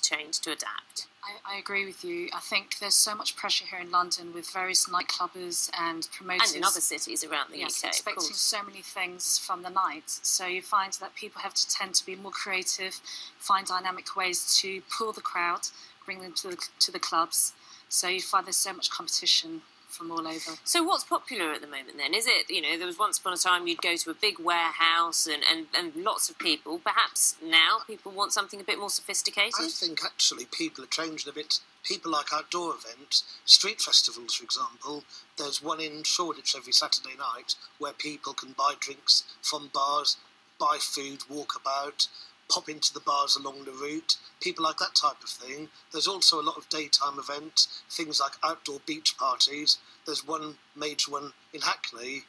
change, to adapt. I agree with you. I think there's so much pressure here in London with various nightclubbers and promoters. And in other cities around the UK, expecting so many things from the night. So you find that people have to tend to be more creative, find dynamic ways to pull the crowd, bring them to the clubs. So you find there's so much competition from all over. So what's popular at the moment then? Is it, there was once upon a time you'd go to a big warehouse and lots of people. Perhaps now people want something a bit more sophisticated? I think actually people are changing a bit. People like outdoor events, street festivals for example. There's one in Shoreditch every Saturday night where people can buy drinks from bars, buy food, walk about, pop into the bars along the route, people like that type of thing. There's also a lot of daytime events, things like outdoor beach parties. There's one major one in Hackney,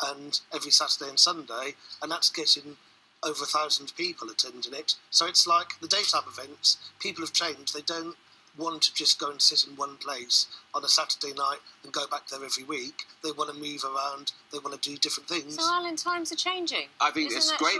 and every Saturday and Sunday, and that's getting over 1,000 people attending it. So it's like the daytime events, people have changed. They don't want to just go and sit in one place on a Saturday night and go back there every week. They want to move around. They want to do different things. So, Alan, times are changing. I think it's great.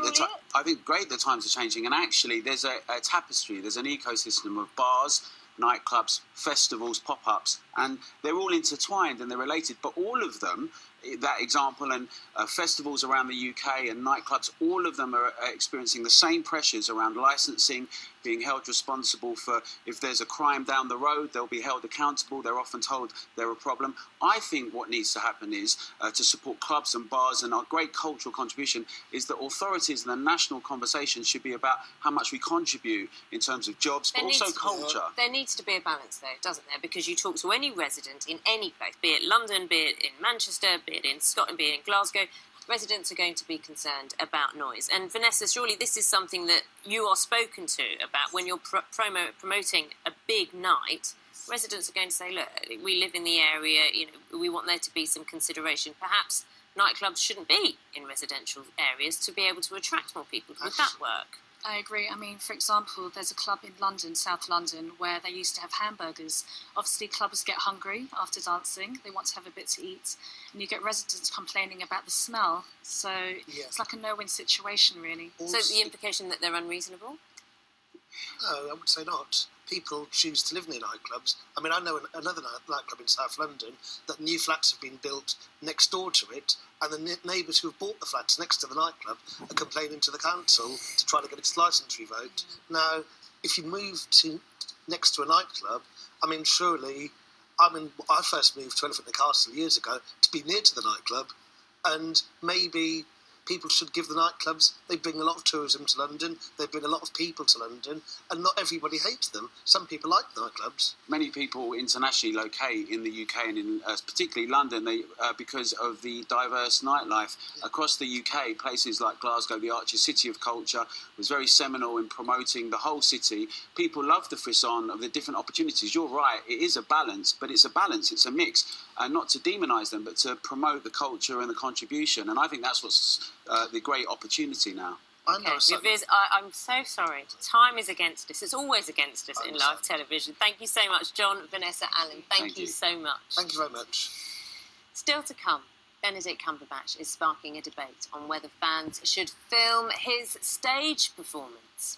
I think great that times are changing, and actually, there's a tapestry. There's an ecosystem of bars, nightclubs, festivals, pop-ups, and they're all intertwined and they're related. But all of them, that example, and festivals around the UK and nightclubs, all of them are experiencing the same pressures around licensing, being held responsible for if there's a crime down the road, they'll be held accountable. They're often told they're a problem. I think what needs to happen is to support clubs and bars, and our great cultural contribution is that authorities and the national conversation should be about how much we contribute in terms of jobs, but also culture. There needs to be a balance though, doesn't there? Because you talk to any resident in any place, be it London, be it in Manchester, be it in Scotland, be it in Glasgow, residents are going to be concerned about noise. And Vanessa, surely this is something that you are spoken to about when you're promoting a big night. Residents are going to say, look, we live in the area, we want there to be some consideration. Perhaps nightclubs shouldn't be in residential areas to be able to attract more people. Would that work? I agree. I mean, for example, there's a club in London, South London, where they used to have hamburgers. Obviously, clubbers get hungry after dancing. They want to have a bit to eat. And you get residents complaining about the smell. So it's like a no-win situation, really. Also, so the implication that they're unreasonable? No, I would say not. People choose to live near nightclubs. I mean, I know another nightclub in South London that new flats have been built next door to it, and the neighbours who have bought the flats next to the nightclub are complaining to the council to try to get its licence revoked. Now, if you move to next to a nightclub, I mean, surely, I first moved to Elephant and Castle years ago to be near to the nightclub, and maybe people should give the nightclubs. They bring a lot of tourism to London. They bring a lot of people to London, and not everybody hates them. Some people like nightclubs. Many people internationally locate in the UK and in particularly London because of the diverse nightlife. Across the UK, places like Glasgow, the Archer City of Culture, was very seminal in promoting the whole city. People love the frisson of the different opportunities. You're right, it is a balance, but it's a balance, it's a mix. Not to demonise them, but to promote the culture and the contribution. And I think that's what's the great opportunity now. Okay, I'm so sorry. Time is against us. It's always against us in live television. Thank you so much, John, Vanessa, Alan. Thank you so much. Thank you very much. Still to come, Benedict Cumberbatch is sparking a debate on whether fans should film his stage performance.